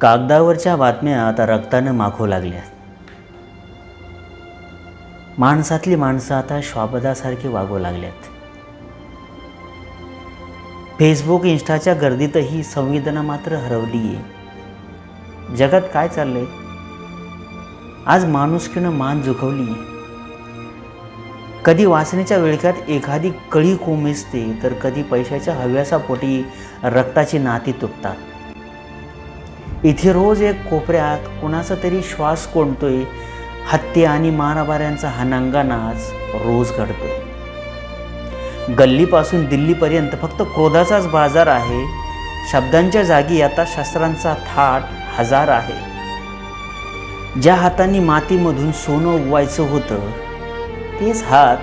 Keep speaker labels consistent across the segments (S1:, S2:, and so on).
S1: कागदावरच्या बातम्या आता रक्तानं माखू लागल्या. माणसातली माणसं आता श्वापदासारखी वागू लागल्यात. फेसबुक इंस्टाच्या गर्दीतही संवेदना मात्र हरवली आहे. जगात काय चाललंय? आज माणुसकीनं मान झुकवली. कधी वासनेच्या विळख्यात एखादी कळी कोमेजते, तर कधी पैशाच्या हव्यासापोटी रक्ताची नाती तुटतात. इथे रोज एक कोपऱ्यात कुणाचा तरी श्वास कोंडतोय. हत्या आणि मारामाऱ्यांचा हानांगा नाच रोज घडतोय. गल्लीपासून दिल्लीपर्यंत फक्त क्रोधाचाच बाजार आहे. शब्दांच्या जागी आता शस्त्रांचा थाट हजार आहे. ज्या हातांनी मातीमधून सोनं उगवायचं होतं, तेच हात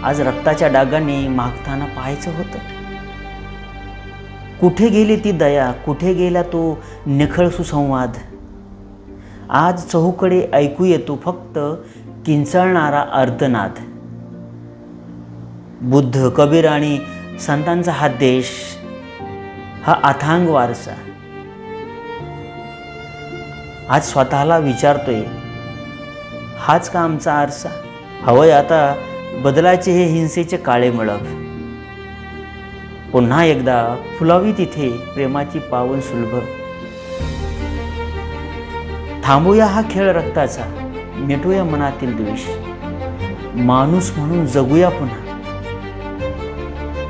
S1: आज रक्ताच्या डागांनी मागताना पाहायचं होतं. कुठे गेली ती दया? कुठे गेला तो निखळ सुसंवाद? आज चहूकडे ऐकू येतो फक्त किंचाळणारा अर्धनाद. बुद्ध, कबीर आणि संतांचा हा देश, हा अथांग वारसा आज स्वतःला विचारतोय, हाच का आमचा आरसा? हवंय आता बदलायचे हे हिंसेचे काळे मळभ. पुन्हा एकदा फुलावी तिथे प्रेमाची पावन सुलभ. थांबूया हा खेळ रक्ताचा, मिटूया मनातील द्वेष. माणूस म्हणून जगूया पुन्हा,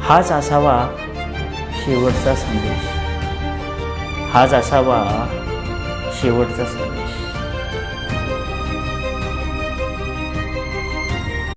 S1: हाच असावा शेवटचा संदेश. हाच असावा शेवटचा संदेश.